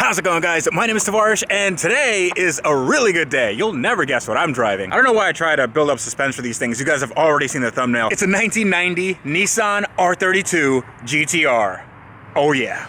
How's it going, guys? My name is Tavarish, and today is a really good day. You'll never guess what I'm driving. I don't know why I try to build up suspense for these things. You guys have already seen the thumbnail. It's a 1990 Nissan R32 GT-R. Oh yeah.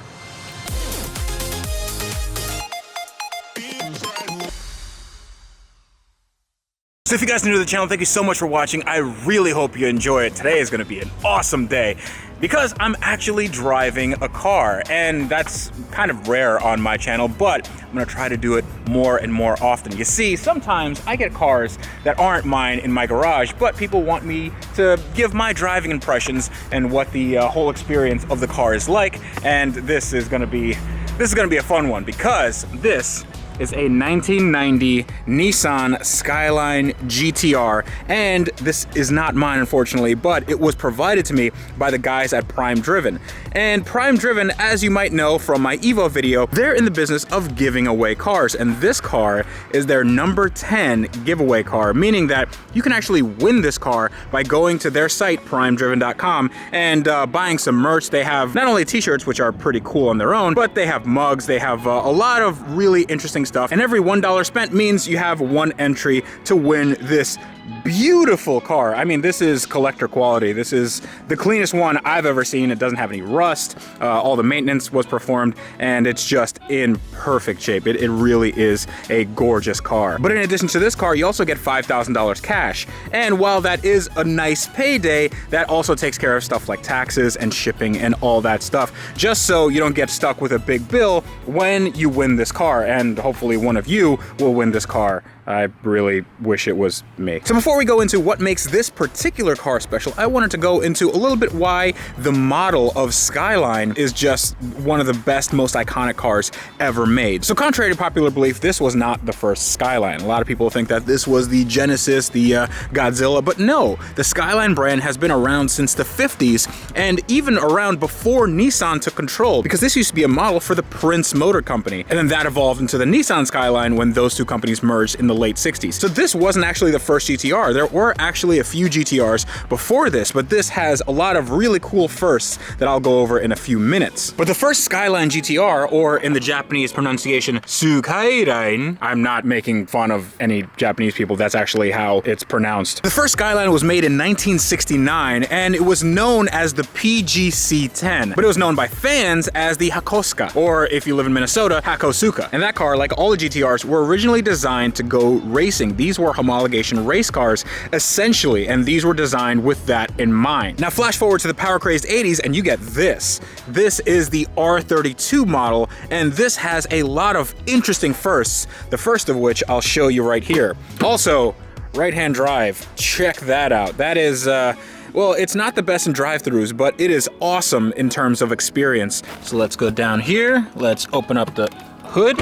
So if you guys are new to the channel, thank you so much for watching. I really hope you enjoy it. Today is gonna be an awesome day because I'm actually driving a car, and that's kind of rare on my channel, but I'm gonna try to do it more and more often. You see, sometimes I get cars that aren't mine in my garage, but people want me to give my driving impressions and what the whole experience of the car is like, and this is gonna be a fun one because this is a 1990 Nissan Skyline GT-R, and this is not mine, unfortunately, but it was provided to me by the guys at Prime Driven. And Prime Driven, as you might know from my Evo video, they're in the business of giving away cars, and this car is their number 10 giveaway car, meaning that you can actually win this car by going to their site, primedriven.com, and buying some merch. They have not only t-shirts, which are pretty cool on their own, but they have mugs, they have a lot of really interesting stuff, and every $1 spent means you have one entry to win this beautiful car. I mean, this is collector quality. This is the cleanest one I've ever seen. It doesn't have any rust. All the maintenance was performed, and it's just in perfect shape. It really is a gorgeous car. But in addition to this car, you also get $5,000 cash. And while that is a nice payday, that also takes care of stuff like taxes and shipping and all that stuff, just so you don't get stuck with a big bill when you win this car. And hopefully one of you will win this car. I really wish it was me. So before we go into what makes this particular car special, I wanted to go into a little bit why the model of Skyline is just one of the best, most iconic cars ever made. So contrary to popular belief, this was not the first Skyline. A lot of people think that this was the Genesis, the Godzilla, but no, the Skyline brand has been around since the 50s and even around before Nissan took control, because this used to be a model for the Prince Motor Company. And then that evolved into the Nissan Skyline when those two companies merged in the late 60s. So this wasn't actually the first GT-R. There were actually a few GT-Rs before this, but this has a lot of really cool firsts that I'll go over in a few minutes. But the first Skyline GT-R, or in the Japanese pronunciation, Skyline, I'm not making fun of any Japanese people, that's actually how it's pronounced. The first Skyline was made in 1969, and it was known as the PGC-10, but it was known by fans as the Hakosuka, or if you live in Minnesota, Hakosuka. And that car, like all the GT-Rs, were originally designed to go racing. These were homologation race cars, essentially, and these were designed with that in mind. Now flash forward to the power-crazed 80s and you get this. This is the R32 model, and this has a lot of interesting firsts, the first of which I'll show you right here. Also, right-hand drive, check that out. That is, well, it's not the best in drive-thrus, but it is awesome in terms of experience. So let's go down here, let's open up the hood,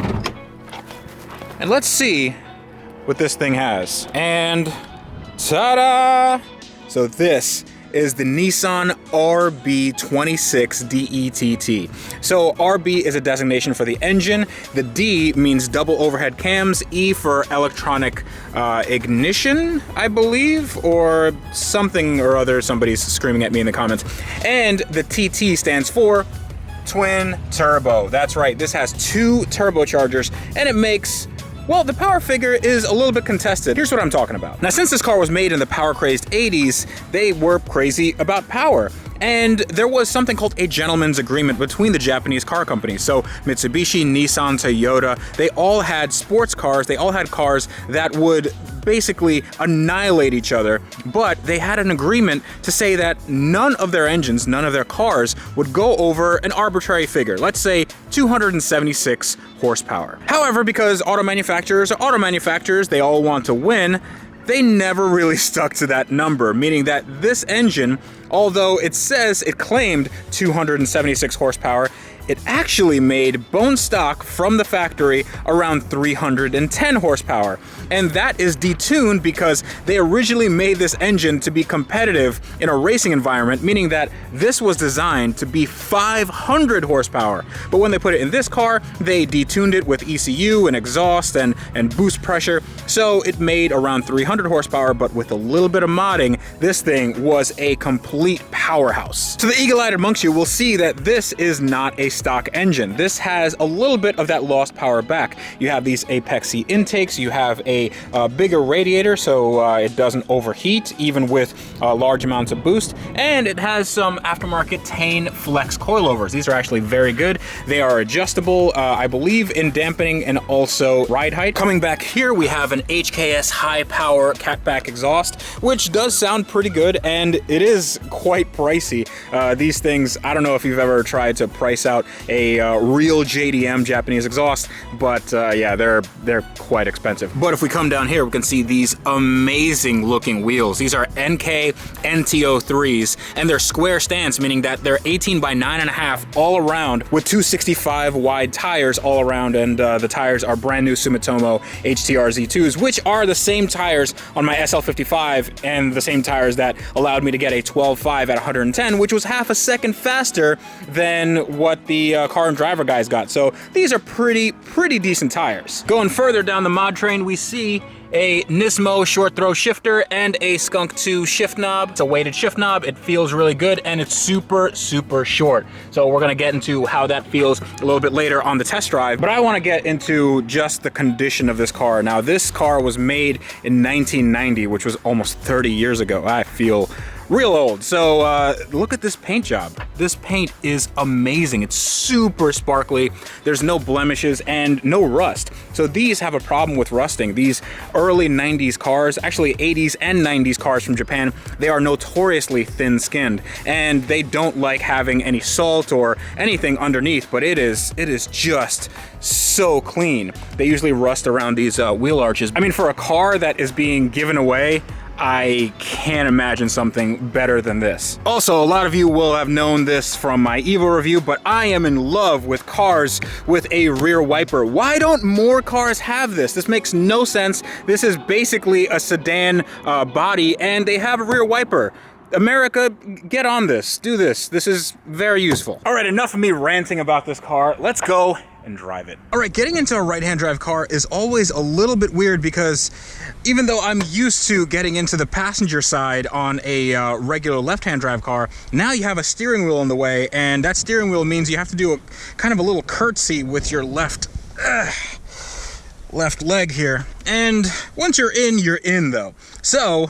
and let's see what this thing has. And ta-da! So this is the Nissan RB26 DETT. So RB is a designation for the engine, the D means double overhead cams, E for electronic ignition, I believe, or something or other. Somebody's screaming at me in the comments. And the TT stands for twin turbo. That's right, this has two turbochargers, and it makes, well, the power figure is a little bit contested. Here's what I'm talking about. Now, since this car was made in the power-crazed 80s, they were crazy about power. And there was something called a gentleman's agreement between the Japanese car companies. So Mitsubishi, Nissan, Toyota, they all had sports cars. They all had cars that would basically annihilate each other, but they had an agreement to say that none of their engines, none of their cars would go over an arbitrary figure, let's say 276 horsepower. However, because auto manufacturers are auto manufacturers, they all want to win, they never really stuck to that number, meaning that this engine, although it says it claimed 276 horsepower, it actually made bone stock from the factory around 310 horsepower. And that is detuned because they originally made this engine to be competitive in a racing environment, meaning that this was designed to be 500 horsepower. But when they put it in this car, they detuned it with ECU and exhaust and boost pressure. So it made around 300 horsepower, but with a little bit of modding, this thing was a complete powerhouse. So the eagle-eyed amongst you will see that this is not a stock engine. This has a little bit of that lost power back. You have these Apexi intakes, you have a bigger radiator so it doesn't overheat even with large amounts of boost, and it has some aftermarket Tane flex coilovers. These are actually very good. They are adjustable, I believe, in dampening and also ride height. Coming back here, we have an HKS high power catback exhaust, which does sound pretty good, and it is quite pricey. These things, I don't know if you've ever tried to price out a real JDM Japanese exhaust, but yeah, they're quite expensive. But if we come down here, we can see these amazing looking wheels. These are NK NTO3s, and they're square stance, meaning that they're 18 by 9.5 all around with 265 wide tires all around, and the tires are brand new Sumitomo HTR Z2s, which are the same tires on my SL55 and the same tires that allowed me to get a 12.5 at 110, which was half a second faster than what the car and driver guys got. So these are pretty decent tires. Going further down the mod train, we see a Nismo short throw shifter and a Skunk 2 shift knob. It's a weighted shift knob. It feels really good, and it's super short. So we're gonna get into how that feels a little bit later on the test drive, but I wanna get into just the condition of this car. Now, this car was made in 1990, which was almost 30 years ago. I feel real old. So look at this paint job. This paint is amazing. It's super sparkly. There's no blemishes and no rust. So these have a problem with rusting. These early 90s cars, actually 80s and 90s cars from Japan, they are notoriously thin-skinned, and they don't like having any salt or anything underneath, but it is just so clean. They usually rust around these wheel arches. I mean, for a car that is being given away, I can't imagine something better than this. Also, a lot of you will have known this from my Evo review, but I am in love with cars with a rear wiper. Why don't more cars have this? This makes no sense. This is basically a sedan body, and they have a rear wiper. America, get on this. Do this. This is very useful. All right, enough of me ranting about this car. Let's go and drive it. All right, getting into a right-hand drive car is always a little bit weird because even though I'm used to getting into the passenger side on a regular left-hand drive car, now you have a steering wheel in the way, and that steering wheel means you have to do a kind of a little curtsy with your left leg here. And once you're in though. So,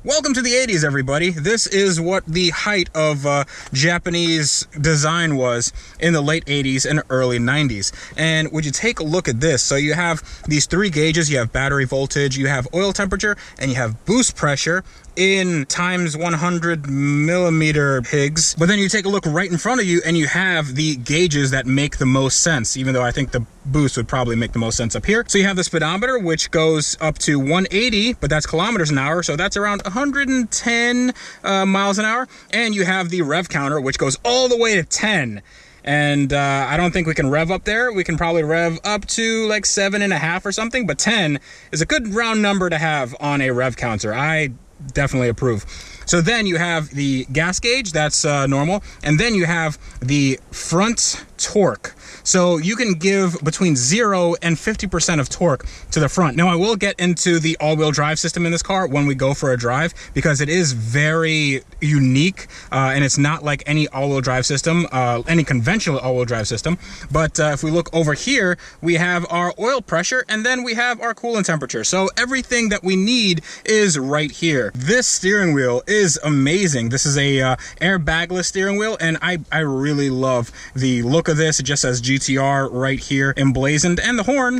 welcome to the 80s, everybody. This is what the height of Japanese design was in the late 80s and early 90s. And would you take a look at this? So you have these 3 gauges. You have battery voltage, you have oil temperature, and you have boost pressure in times 100 millimeter pigs. But then you take a look right in front of you and you have the gauges that make the most sense, even though I think the boost would probably make the most sense up here. So you have the speedometer, which goes up to 180, but that's kilometers an hour, so that's around 110 miles an hour. And you have the rev counter, which goes all the way to 10. And I don't think we can rev up there. We can probably rev up to like 7.5 or something, but 10 is a good round number to have on a rev counter. I definitely approve. So then you have the gas gauge, that's normal, and then you have the front torque. So you can give between 0 and 50% of torque to the front. Now, I will get into the all-wheel drive system in this car when we go for a drive, because it is very unique, and it's not like any all-wheel drive system, any conventional all-wheel drive system. But if we look over here, we have our oil pressure, and then we have our coolant temperature. So everything that we need is right here. This steering wheel is amazing. This is a airbagless steering wheel, and I really love the look of this. It just says GT-R right here emblazoned, and the horn,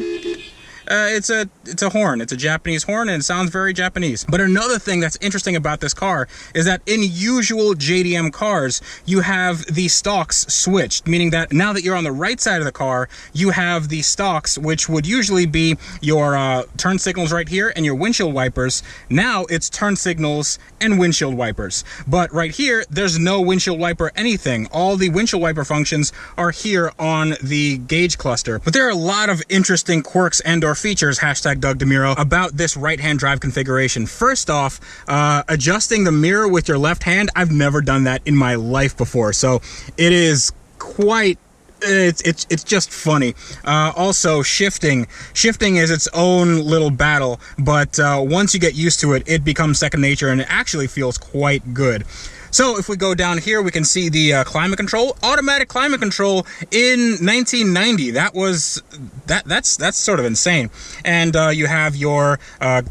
it's a horn. It's a Japanese horn, and it sounds very Japanese. But another thing that's interesting about this car is that in usual JDM cars, you have the stalks switched, meaning that now that you're on the right side of the car, you have the stalks, which would usually be your turn signals right here and your windshield wipers. Now it's turn signals and windshield wipers. But right here, there's no windshield wiper anything. All the windshield wiper functions are here on the gauge cluster. But there are a lot of interesting quirks and or features, hashtag Doug DeMiro, about this right-hand drive configuration. First off, adjusting the mirror with your left hand, I've never done that in my life before, so it is quite it's just funny. Also, shifting is its own little battle, but once you get used to it, it becomes second nature, and it actually feels quite good. So if we go down here, we can see the climate control, automatic climate control in 1990. That's sort of insane. And you have your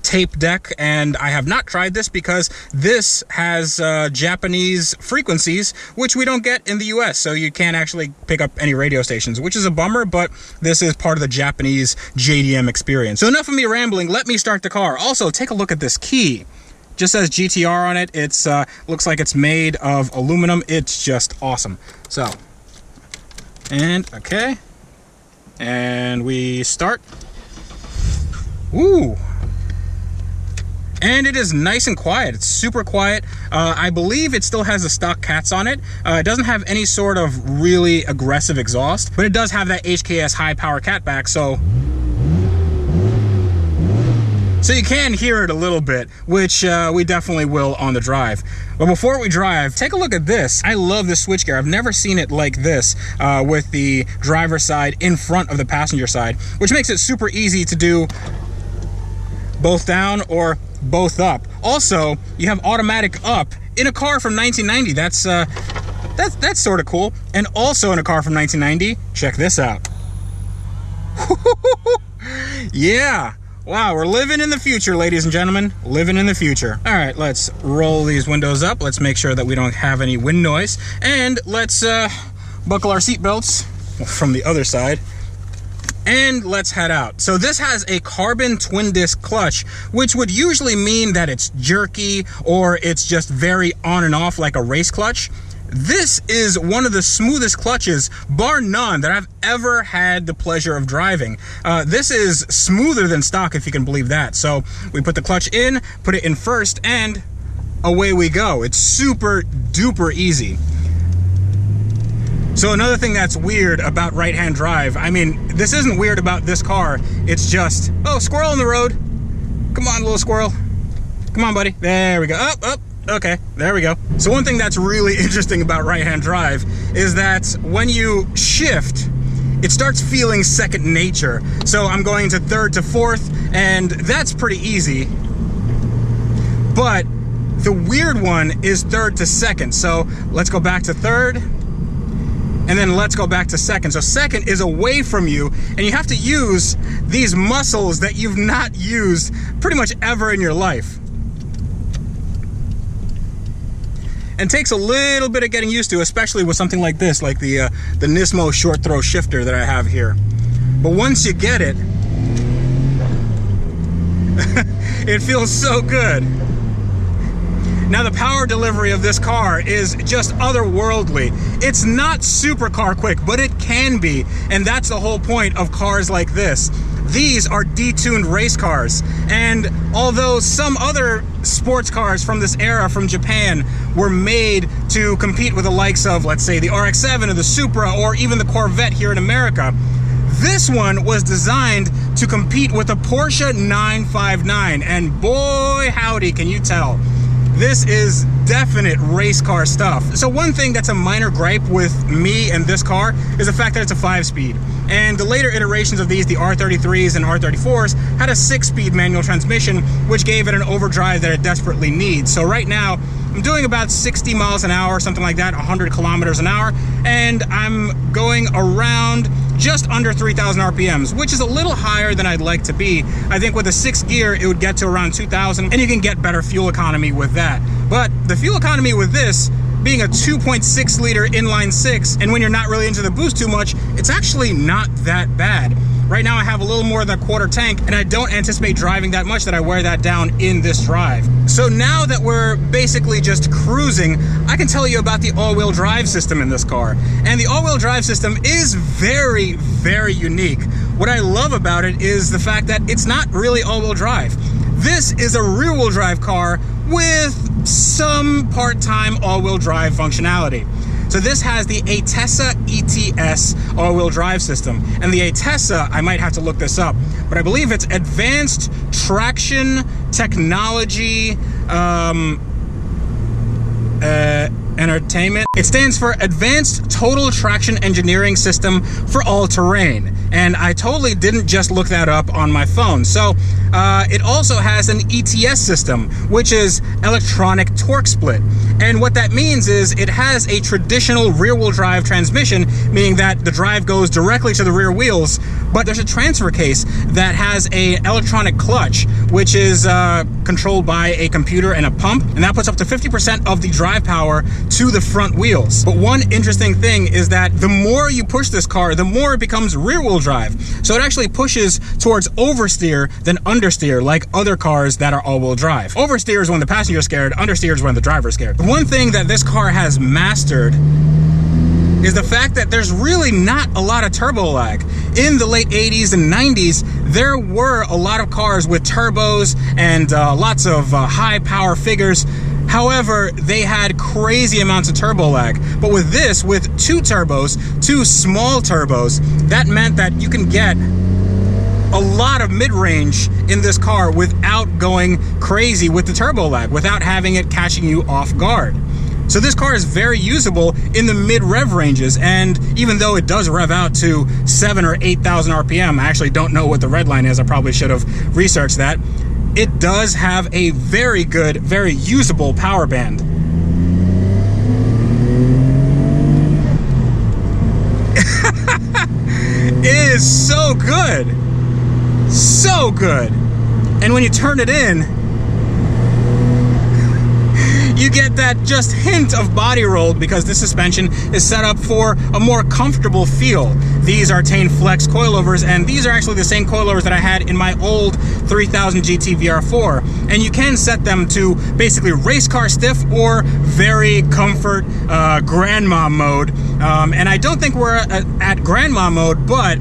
tape deck, and I have not tried this because this has Japanese frequencies, which we don't get in the US, so you can't actually pick up any radio stations, which is a bummer, but this is part of the Japanese JDM experience. So enough of me rambling, let me start the car. Also, take a look at this key. Just says GT-R on it. It's looks like it's made of aluminum. It's just awesome. So, and okay, and we start. Ooh, and it is nice and quiet. It's super quiet. I believe it still has the stock cats on it. It doesn't have any sort of really aggressive exhaust, but it does have that HKS high power catback. So you can hear it a little bit, which we definitely will on the drive. But before we drive, take a look at this. I love this switchgear. I've never seen it like this with the driver's side in front of the passenger side, which makes it super easy to do both down or both up. Also, you have automatic up in a car from 1990. That's sort of cool. And also in a car from 1990, check this out. Yeah. Wow, we're living in the future, ladies and gentlemen. Living in the future. All right, let's roll these windows up. Let's make sure that we don't have any wind noise. And let's buckle our seatbelts from the other side. And let's head out. So this has a carbon twin disc clutch, which would usually mean that it's jerky or it's just very on and off like a race clutch. This is one of the smoothest clutches, bar none, that I've ever had the pleasure of driving. This is smoother than stock, if you can believe that. So we put the clutch in, put it in first, and away we go. It's super duper easy. So another thing that's weird about right-hand drive, I mean, this isn't weird about this car, it's just, oh, squirrel in the road. Come on, little squirrel. Come on, buddy. There we go. Up. Okay, there we go. So one thing that's really interesting about right-hand drive is that when you shift, it starts feeling second nature. So I'm going to third to fourth, and that's pretty easy. But the weird one is third to second. So let's go back to third, and then let's go back to second. So second is away from you, and you have to use these muscles that you've not used pretty much ever in your life. And takes a little bit of getting used to, especially with something like this, like the Nismo short throw shifter that I have here. But once you get it, it feels so good. Now the power delivery of this car is just otherworldly. It's not supercar quick, but it can be. And that's the whole point of cars like this. These are detuned race cars. And although some other sports cars from this era from Japan were made to compete with the likes of, let's say, the RX-7 or the Supra or even the Corvette here in America, this one was designed to compete with the Porsche 959. And boy, howdy, can you tell. This is definite race car stuff. So one thing that's a minor gripe with me and this car is the fact that it's a 5-speed. And the later iterations of these, the R33s and R34s, had a 6-speed manual transmission, which gave it an overdrive that it desperately needs. So right now, I'm doing about 60 miles an hour, something like that, 100 kilometers an hour, and I'm going around just under 3,000 RPMs, which is a little higher than I'd like to be. I think with a 6th gear, it would get to around 2,000, and you can get better fuel economy with that. But the fuel economy with this, being a 2.6 liter inline 6, and when you're not really into the boost too much, it's actually not that bad. Right now I have a little more than a quarter tank, and I don't anticipate driving that much that I wear that down in this drive. So now that we're basically just cruising, I can tell you about the all-wheel drive system in this car. And the all-wheel drive system is very, very unique. What I love about it is the fact that it's not really all-wheel drive. This is a rear-wheel drive car with some part-time all-wheel drive functionality. So this has the Atessa ETS all-wheel drive system. And the Atessa, I might have to look this up, but I believe it's Advanced Traction Technology Entertainment. It stands for Advanced Total Traction Engineering System for All Terrain. And I totally didn't just look that up on my phone. So it also has an ETS system, which is electronic torque split. And what that means is it has a traditional rear-wheel drive transmission, meaning that the drive goes directly to the rear wheels, but there's a transfer case that has an electronic clutch, which is controlled by a computer and a pump, and that puts up to 50% of the drive power to the front wheels. But one interesting thing is that the more you push this car, the more it becomes rear-wheel drive. So it actually pushes towards oversteer than understeer, like other cars that are all-wheel drive. Oversteer is when the passenger's scared, understeer is when the driver's scared. The one thing that this car has mastered is the fact that there's really not a lot of turbo lag. In the late 80s and 90s, there were a lot of cars with turbos and lots of high power figures. However, they had crazy amounts of turbo lag. But with this, with two turbos, two small turbos, that meant that you can get a lot of mid-range in this car without going crazy with the turbo lag, without having it catching you off guard. So this car is very usable in the mid-rev ranges, and even though it does rev out to 7,000 or 8,000 RPM, I actually don't know what the red line is, I probably should have researched that, it does have a very good, very usable power band. It is so good. So good. And when you turn it in, you get that just hint of body roll because this suspension is set up for a more comfortable feel. These are Tane Flex coilovers, and these are actually the same coilovers that I had in my old 3000 GT VR4. And you can set them to basically race car stiff or very comfort grandma mode. And I don't think we're at grandma mode, but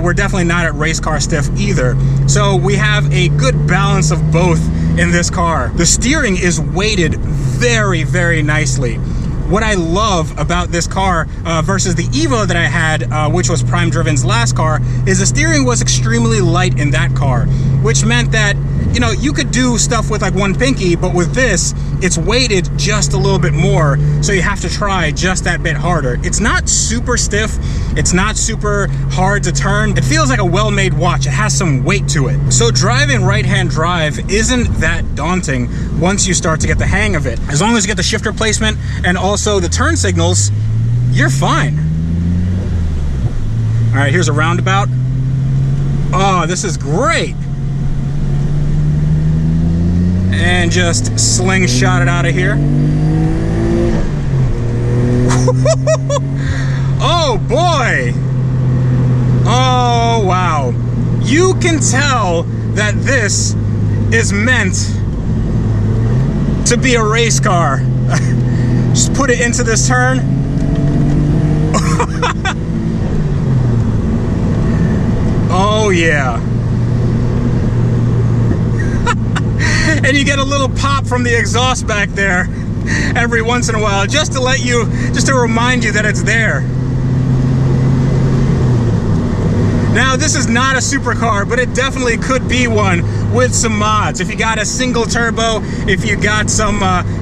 we're definitely not at race car stiff either. So we have a good balance of both in this car. The steering is weighted very, very nicely. What I love about this car versus the Evo that I had, which was Prime Driven's last car, is the steering was extremely light in that car, which meant that, you know, you could do stuff with like one pinky, but with this, it's weighted just a little bit more, so you have to try just that bit harder. It's not super stiff, it's not super hard to turn. It feels like a well-made watch. It has some weight to it. So driving right-hand drive isn't that daunting once you start to get the hang of it. As long as you get the shifter placement and also the turn signals, you're fine. All right, here's a roundabout. Oh, this is great. And just slingshot it out of here. Oh boy! Oh wow. You can tell that this is meant to be a race car. Just put it into this turn. Oh yeah. And you get a little pop from the exhaust back there every once in a while, just to remind you that it's there. Now, this is not a supercar, but it definitely could be one with some mods. If you got a single turbo, if you got some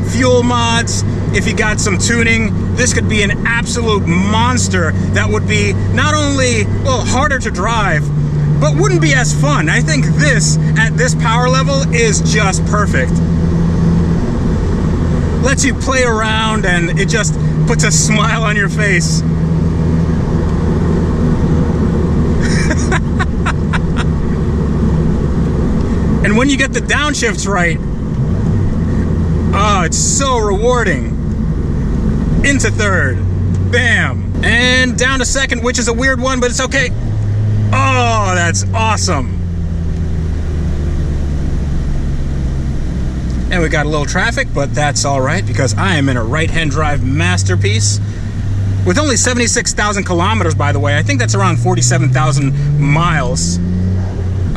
fuel mods, if you got some tuning, this could be an absolute monster that would be not only, well, harder to drive, but wouldn't be as fun. I think this, at this power level, is just perfect. Lets you play around and it just puts a smile on your face. And when you get the downshifts right, oh, it's so rewarding. Into third, bam. And down to second, which is a weird one, but it's okay. Oh, that's awesome. And we got a little traffic, but that's all right because I am in a right-hand drive masterpiece with only 76,000 kilometers, by the way. I think that's around 47,000 miles.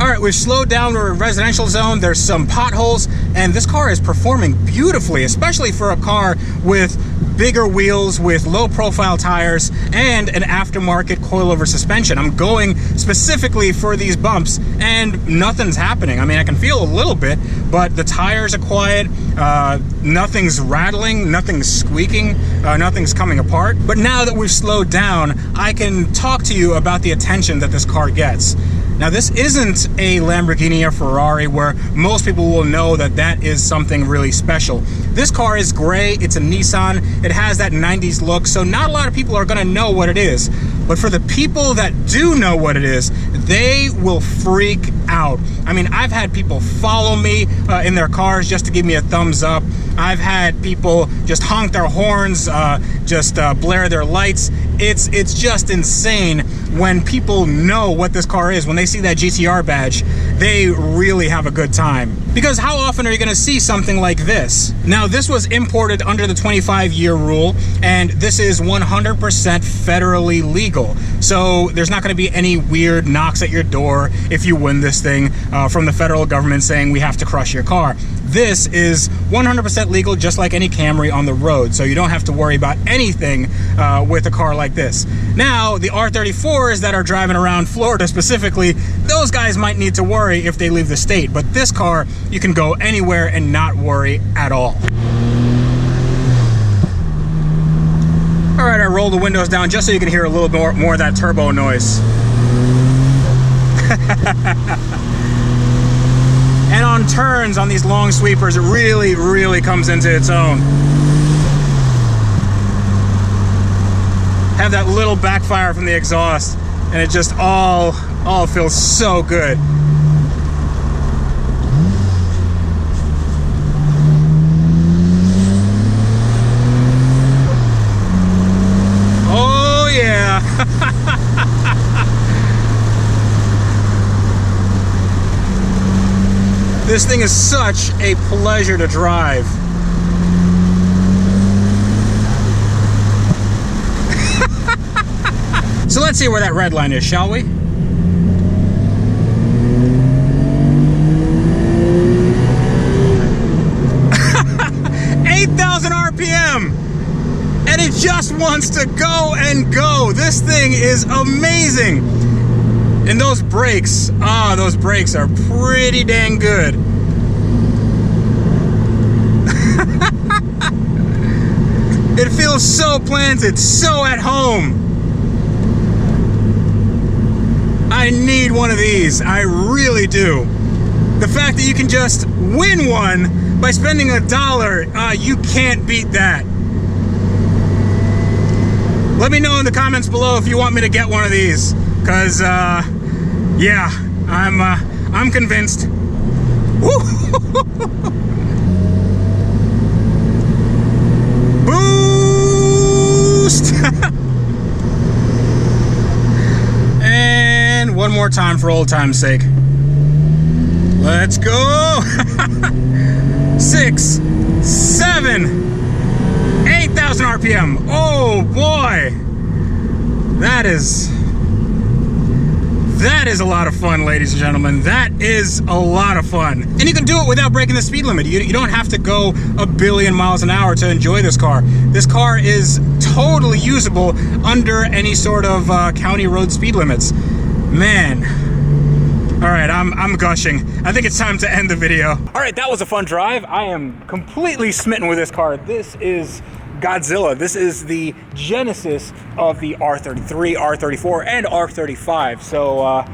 All right, we've slowed down to a residential zone. There's some potholes. and this car is performing beautifully, especially for a car with bigger wheels, with low profile tires, and an aftermarket coilover suspension. I'm going specifically for these bumps and nothing's happening. I mean, I can feel a little bit, but the tires are quiet, nothing's rattling, nothing's squeaking, nothing's coming apart. But now that we've slowed down, I can talk to you about the attention that this car gets. Now, this isn't a Lamborghini or Ferrari where most people will know that that is something really special. This car is gray, it's a Nissan, it has that 90s look, so not a lot of people are gonna know what it is. But for the people that do know what it is, they will freak out. I mean, I've had people follow me in their cars just to give me a thumbs up. I've had people just honk their horns, blare their lights. It's just insane when people know what this car is. When they see that GT-R badge, they really have a good time. Because how often are you gonna see something like this? Now, this was imported under the 25-year rule, and this is 100% federally legal. So there's not gonna be any weird knocks at your door if you win this thing from the federal government saying we have to crush your car. This is 100% legal, just like any Camry on the road, so you don't have to worry about anything with a car like this. Now, the R34s that are driving around Florida specifically, those guys might need to worry if they leave the state, but this car, you can go anywhere and not worry at all. All right, I roll the windows down just so you can hear a little bit more of that turbo noise. And on turns, on these long sweepers, it really, really comes into its own. Have that little backfire from the exhaust, and it just all feels so good. Oh yeah. This thing is such a pleasure to drive. So let's see where that red line is, shall we? 8,000 RPM! And it just wants to go and go. This thing is amazing. And those brakes, those brakes are pretty dang good. It feels so planted, so at home. I need one of these, I really do. The fact that you can just win one by spending $1, you can't beat that. Let me know in the comments below if you want me to get one of these, cause yeah, I'm convinced. Boost! And one more time for old time's sake. Let's go! 6, 7, 8,000 RPM. Oh boy! That is a lot of fun, ladies and gentlemen. That is a lot of fun. And you can do it without breaking the speed limit. You don't have to go a billion miles an hour to enjoy this car. This car is totally usable under any sort of county road speed limits. Man. All right, I'm gushing. I think it's time to end the video. All right, that was a fun drive. I am completely smitten with this car. This is Godzilla. This is the genesis of the R33, R34, and R35. So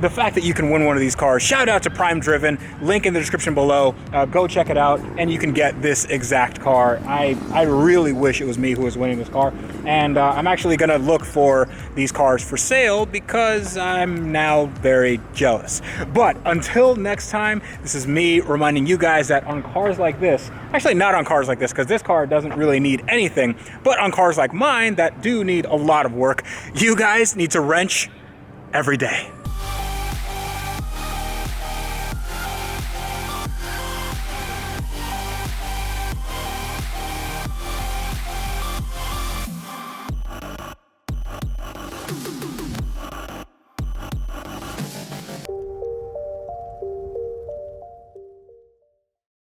the fact that you can win one of these cars, shout out to Prime Driven, link in the description below. Go check it out, and you can get this exact car. I really wish it was me who was winning this car, and I'm actually gonna look for these cars for sale because I'm now very jealous. But until next time, this is me reminding you guys that on cars like this, actually not on cars like this, because this car doesn't really need anything, but on cars like mine that do need a lot of work, you guys need to wrench every day.